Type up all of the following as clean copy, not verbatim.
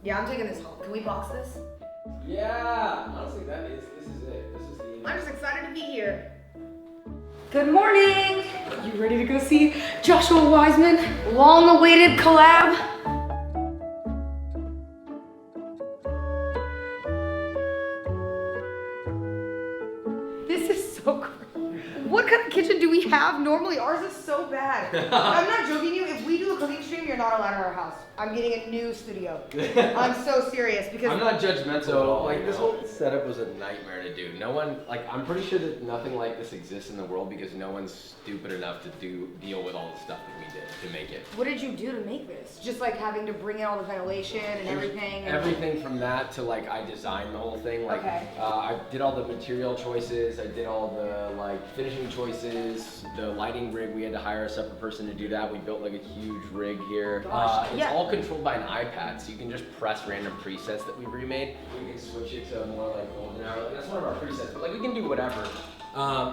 Yeah, I'm taking this home. Can we box this? Yeah, honestly, this is it. This is the. I'm just excited to be here. Good morning. You ready to go see Joshua WEISSMAN? Long-awaited collab. This is so cool. What kind of kitchen do we have? Normally ours is so bad. I'm not joking you. If we do a cooking stream, you're not allowed at our house. I'm getting a new studio. I'm so serious because I'm not judgmental at all. Like this whole setup was a nightmare to do. No one, like I'm pretty sure that nothing like this exists in the world because no one's stupid enough to deal with all the stuff that we did to make it. What did you do to make this? Just like having to bring in all the ventilation and everything? Everything from that to like I designed the whole thing. Like I did all the material choices. I did all the like finishing choices. The lighting rig, we had to hire a separate person to do that. We built like a huge rig here. It's all controlled by an iPad, so you can just press random presets that we remade. We can switch it to more like golden hour. That's one of our presets, but like we can do whatever.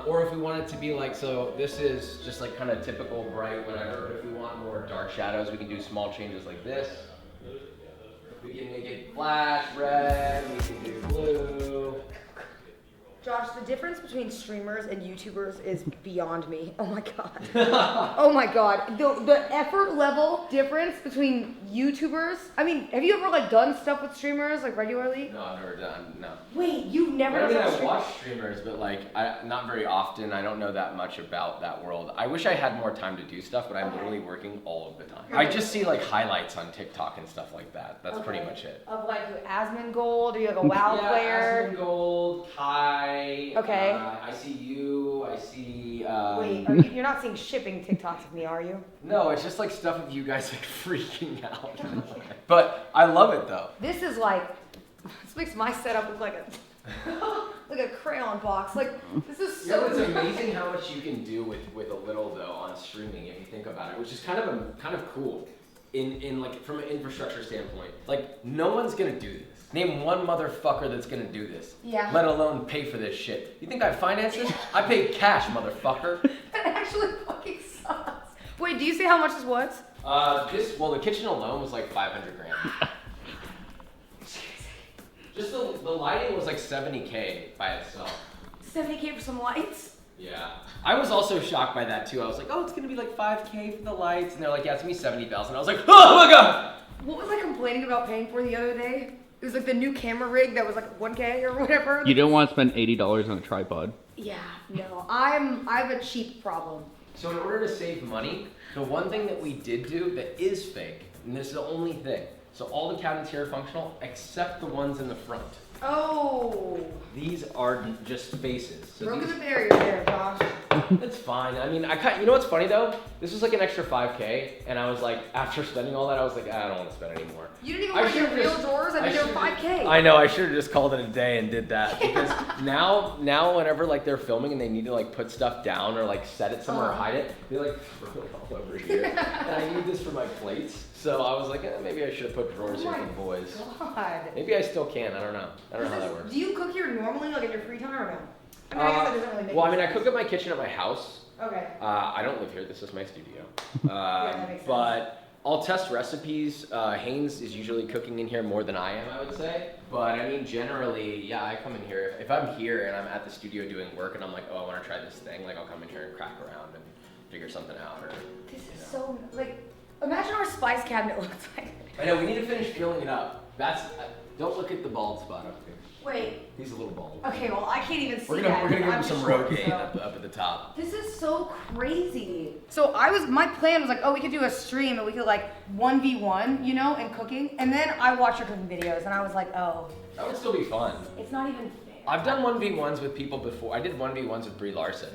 Or if we want it to be like, so this is just like kind of typical bright, whatever. But if we want more dark shadows, we can do small changes like this. We can make it flash red, we can do blue. Josh, the difference between streamers and YouTubers is beyond me. Oh my God. Oh my God. The effort level difference between YouTubers. I mean, have you ever like done stuff with streamers like regularly? No, I've never done, no. Wait, you've never done streamers? I watch streamers, but like, not very often. I don't know that much about that world. I wish I had more time to do stuff, but I'm literally working all of the time. I just see like highlights on TikTok and stuff like that. That's pretty much it. Of like Asmon Gold, or you like a WoW player? Asmon Gold, Kai. Okay. I see you, I see... Wait, you're not seeing shipping TikToks of me, are you? No, it's just like stuff of you guys like freaking out. But I love it though. This is like, this makes my setup look like a crayon box. Like, this is so it's amazing how much you can do with a little though on streaming if you think about it, which is kind of cool in like from an infrastructure standpoint. Like, no one's gonna do this. Name one motherfucker that's gonna do this. Yeah. Let alone pay for this shit. You think I finance this? I paid cash, motherfucker. That actually fucking sucks. Wait, do you say how much this was? The kitchen alone was like 500 grand. Just the lighting was like 70K by itself. 70K for some lights? Yeah. I was also shocked by that too. I was like, oh, it's gonna be like 5K for the lights. And they're like, yeah, it's gonna be 70,000. I was like, oh my God! What was I complaining about paying for the other day? It was like the new camera rig that was like 1K or whatever. You don't want to spend $80 on a tripod. Yeah, no. I have a cheap problem. So in order to save money, the one thing that we did do that is fake, and this is the only thing, so all the cabinets here are functional except the ones in the front. Oh. These are just faces. So broken the barrier there, Josh. It's fine. I mean, you know what's funny though? This was like an extra 5K, and I was like, after spending all that, I was like, I don't want to spend any more. You didn't even want your real drawers? I mean, they were 5K. I know, I should have just called it a day and did that. Because now whenever like they're filming and they need to like put stuff down or like set it somewhere or hide it, they like throw it all over here. And I need this for my plates. So I was like, maybe I should have put drawers here for the boys. God. Maybe I still can, I don't know. I don't know how that works. Do you cook here normally, like in your free time or no? I mean, I guess that doesn't really make well, I mean, I cook at my kitchen at my house. Okay. I don't live here, this is my studio. Yeah, that makes sense. But I'll test recipes. Haynes is usually cooking in here more than I am, I would say. But I mean, generally, yeah, I come in here. If I'm here and I'm at the studio doing work and I'm like, oh, I want to try this thing, like I'll come in here and crack around and figure something out. Or, this is so, like, imagine our spice cabinet looks like. I know, we need to finish filling it up. Don't look at the bald spot up here. Wait. He's a little bald. Okay, well, I can't even see We're that. gonna give him some Rogaine up at the top. This is so crazy. So my plan was like, oh, we could do a stream and we could like 1v1, you know, in cooking. And then I watched your cooking videos and I was like, oh. That would still be fun. It's not even fair. I've done 1v1s with people before. I did 1v1s with Brie Larson.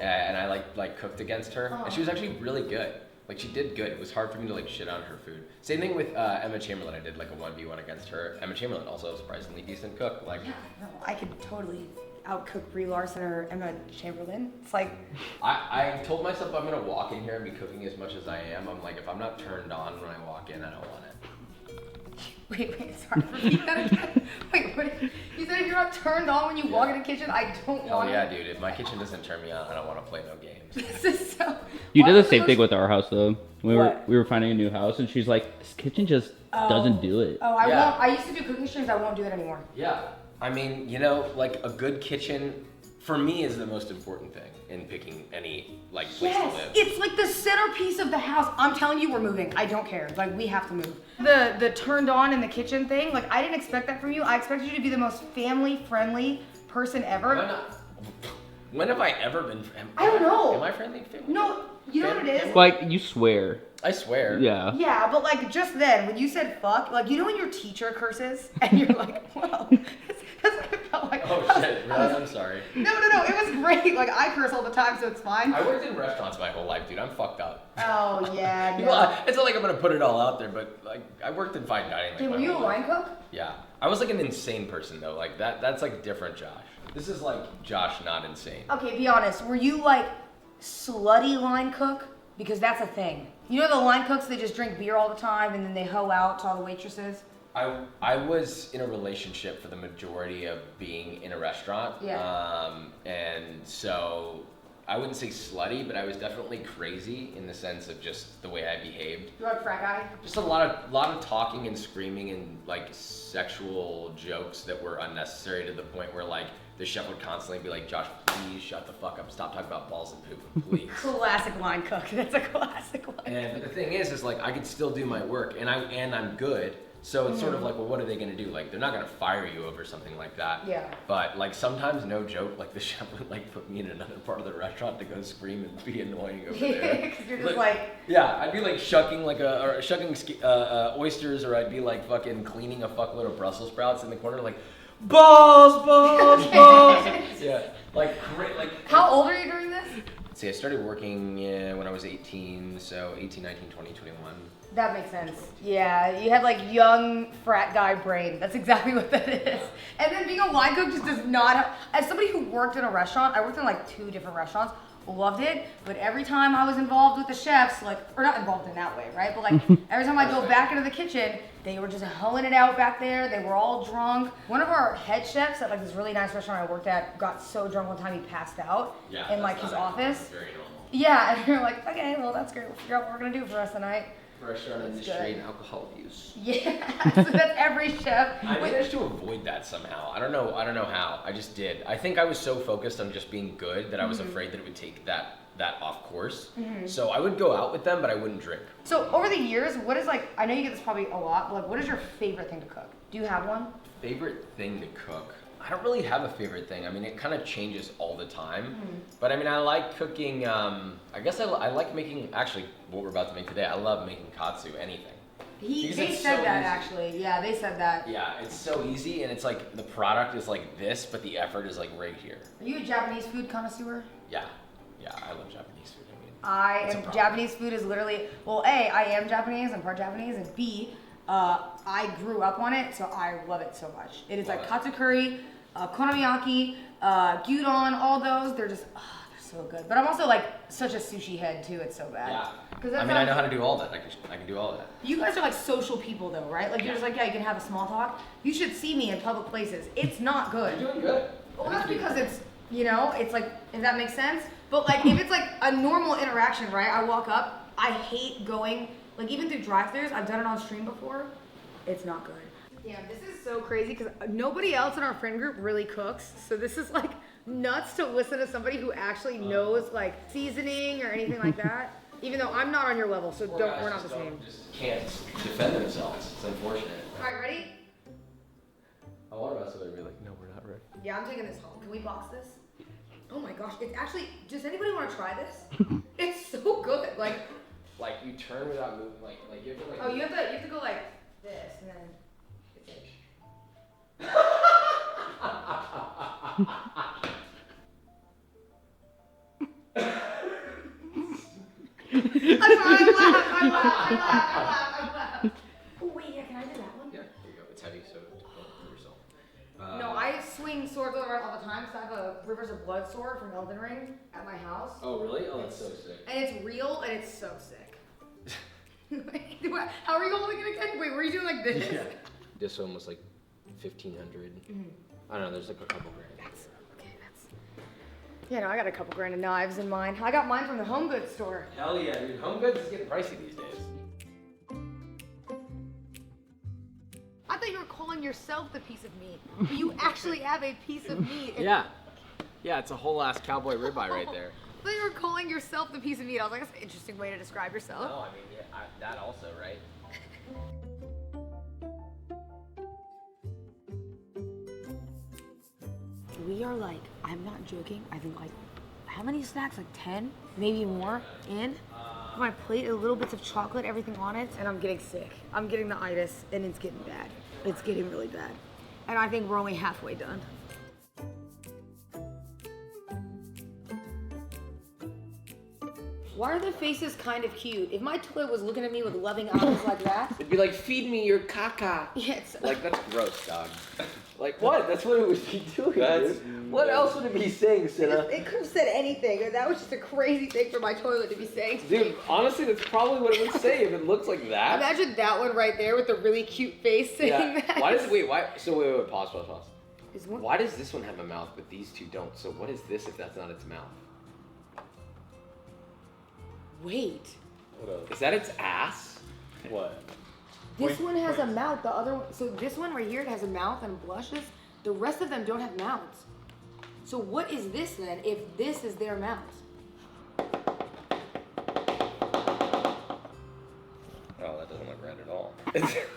And I like cooked against her. And she was actually really good. Like, she did good. It was hard for me to like shit on her food. Same thing with Emma Chamberlain. I did like a 1v1 against her. Emma Chamberlain, also a surprisingly decent cook. Like, yeah, no, I could totally outcook Brie Larson or Emma Chamberlain. It's like... I told myself I'm gonna walk in here and be cooking as much as I am. I'm like, if I'm not turned on when I walk in, I don't want it. Wait, sorry, repeat that again. Wait, what? You said said if you're not turned on when you walk in the kitchen, I don't Hell want yeah, it. dude. If my kitchen doesn't turn me on, I don't want to play no games. This is so. You did the Why same was thing it- with our house though. What? We were finding a new house, and she's like, "This kitchen just doesn't do it." Oh, I Yeah. won't. I used to do cooking streams. I won't do it anymore. Yeah. I mean, you know, like a good kitchen, for me, is the most important thing in picking any, like, place to live. It's like the centerpiece of the house. I'm telling you, we're moving. I don't care. Like, we have to move. The turned on in the kitchen thing, like, I didn't expect that from you. I expected you to be the most family-friendly person ever. Why not? When have I ever been? I don't know. Am I friendly? No, you know what it is? Like you swear. I swear. Yeah. Yeah, but like just then, when you said fuck, like you know when your teacher curses and you're like, whoa, that's what it felt like. Oh shit, really? I'm sorry. No, it was great. Like I curse all the time, so it's fine. I worked in restaurants my whole life, dude. I'm fucked up. Oh yeah, People, no. it's not like I'm gonna put it all out there, but like I worked in fine dining. Like, Dude, my were you a whole life. line cook? Yeah, I was like an insane person though. Like that's like different Josh. This is like Josh, not insane. Okay, be honest. Were you like slutty line cook? Because that's a thing. You know the line cooks, they just drink beer all the time and then they hoe out to all the waitresses? I was in a relationship for the majority of being in a restaurant. Yeah. And so I wouldn't say slutty, but I was definitely crazy in the sense of just the way I behaved. You like frat guy? Just a lot of talking and screaming and like sexual jokes that were unnecessary to the point where like the chef would constantly be like, Josh, please shut the fuck up. Stop talking about balls and poop, please. Classic line cook. That's a classic line. And the thing is like I could still do my work and I'm good. So it's sort of like, well, what are they gonna do? Like, they're not gonna fire you over something like that. Yeah. But like sometimes, no joke, like the chef would like put me in another part of the restaurant to go scream and be annoying over there. Because you're just like. Yeah, I'd be like shucking oysters, or I'd be like fucking cleaning a fuckload of Brussels sprouts in the corner, like balls. Yeah, like great, like. How old are you during this? See, I started working when I was 18, so 18, 19, 20, 21. That makes sense. Yeah, you had like young frat guy brain. That's exactly what that is. And then being a line cook just does not have, as somebody who worked in a restaurant, I worked in like 2 different restaurants, loved it, but every time I was involved with the chefs, like, or not involved in that way, right? But like every time I go back into the kitchen, they were just hoeing it out back there. They were all drunk. One of our head chefs at like this really nice restaurant I worked at got so drunk one time he passed out in like his office. Very normal. Yeah, and you're like, okay, well that's great. We'll figure out what we're gonna do for the rest of the night. Restaurant That's industry good. and alcohol abuse. Yeah, so that's every chef. I managed to avoid that somehow. I don't know how. I just did. I think I was so focused on just being good that I was afraid that it would take that off course. So I would go out with them, but I wouldn't drink. So over the years, what is like, I know you get this probably a lot, but like what is your favorite thing to cook? Do you have one? Favorite thing to cook? I don't really have a favorite thing. I mean, it kind of changes all the time. But I mean, I like cooking, I guess I like making, actually, what we're about to make today, I love making katsu, anything. Because They it's said so that easy. actually. Yeah, they said that. Yeah, it's so easy, and it's like, the product is like this, but the effort is like right here. Are you a Japanese food connoisseur? Yeah, I love Japanese food. I It's a am, problem. Japanese food is literally, well, A, I am Japanese, I'm part Japanese, and B, I grew up on it, so I love it so much. It is like Love katsu curry, konomiyaki, gyudon, all those, they're just, they're so good. But I'm also like such a sushi head too, it's so bad. Yeah. 'Cause that's I mean, I know how to do all that. I can do all that. You guys are like social people though, right? Like you're just like, yeah, you can have a small talk. You should see me in public places. It's not good. You're doing good. Well, that's because it's, you know, it's like, if that makes sense. But like, if it's like a normal interaction, right? I walk up, I hate going, like even through drive-thrus, I've done it on stream before. It's not good. Yeah, this is so crazy because nobody else in our friend group really cooks. So this is like nuts to listen to somebody who actually knows like seasoning or anything like that. Even though I'm not on your level, so we're not the same. Just can't defend themselves. It's unfortunate. All right, ready? I want to wrestle. They'd be like, no, we're not ready. Yeah, I'm taking this home. Can we box this? Oh my gosh, it's actually, does anybody want to try this? It's so good. Like you turn without moving. Like you have to like. oh, you have to go like this and then it's like. I laugh. Oh wait, yeah, can I do that one? Yeah, here you go. It's heavy, so don't hurt yourself. No, I swing swords around all the time because I have a Rivers of Blood sword from Elden Ring at my house. Oh really? Oh, that's so sick. And it's real and it's so sick. How are you holding it again? Wait, were you doing like this? Yeah. This one was like 1,500. I don't know. There's like a couple grand. Yeah, no, I got a couple grand of knives in mine. I got mine from the home goods store. Hell yeah, dude. Home goods is getting pricey these days. I thought you were calling yourself the piece of meat. But you actually have a piece of meat. Yeah. Yeah, it's a whole ass cowboy ribeye right there. I thought you were calling yourself the piece of meat. I was like, that's an interesting way to describe yourself. No, I mean, yeah, that also, right? We are like, I'm not joking, I think like, how many snacks? Like 10, maybe more in. My plate, little bits of chocolate, everything on it, and I'm getting sick. I'm getting the itis, and it's getting bad. It's getting really bad. And I think we're only halfway done. Why are the faces kind of cute? If my toilet was looking at me with loving eyes like that. It'd be like, feed me your caca. Yeah, it's like, that's gross, dog. Like, what? That's what it would be doing, dude. What else would it be saying, Cinna? It could have said anything. That was just a crazy thing for my toilet to be saying. Dude, honestly, that's probably what it would say if it looks like that. Imagine that one right there with the really cute face saying that. Why, so wait, pause. Why does this one have a mouth, but these two don't? So what is this if that's not its mouth? Wait. Is that its ass? What? This one has a mouth, the other one, so this one right here, it has a mouth and blushes. The rest of them don't have mouths. So what is this then, if this is their mouth? Oh, that doesn't look red at all.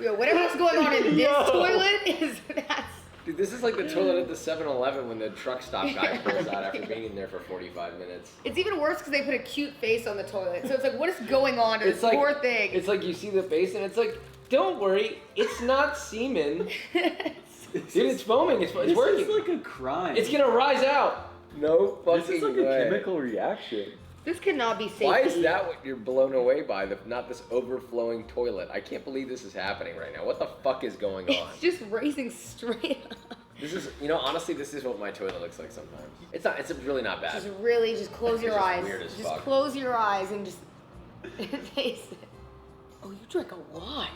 Yo, whatever's going on in this toilet is, that's... Dude, this is like the toilet at the 7-Eleven when the truck stop guy pulls out after being in there for 45 minutes. It's even worse because they put a cute face on the toilet. So it's like, what is going on to this like, poor thing? It's like you see the face and it's like, don't worry, it's not semen. Dude, it's foaming. It's working. This is like a crime. It's gonna rise out. No fucking This is like way. a chemical reaction. This cannot be safe. Why is that what you're blown away by? Not this overflowing toilet. I can't believe this is happening right now. What the fuck is going on? It's just racing straight up. This is, honestly, this is what my toilet looks like sometimes. It's really not bad. Just close your eyes. Weird as Just fuck. close your eyes and just taste it. Oh, you drink a lot.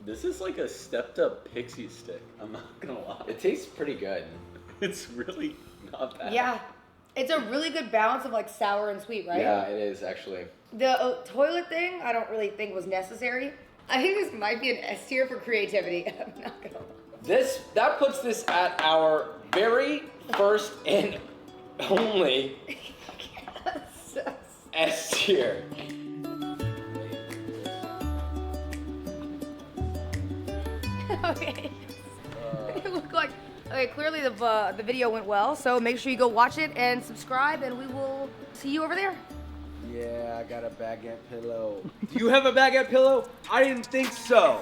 This is like a stepped up pixie stick. I'm not gonna lie. It tastes pretty good. It's really not bad. Yeah. It's a really good balance of like sour and sweet, right? Yeah, it is actually. The toilet thing, I don't really think was necessary. I think this might be an S tier for creativity. I'm not gonna lie. That puts this at our very first and only S tier. Okay. It looked like, okay, clearly the video went well, so make sure you go watch it and subscribe, and we will see you over there. Yeah, I got a baguette pillow. Do you have a baguette pillow? I didn't think so.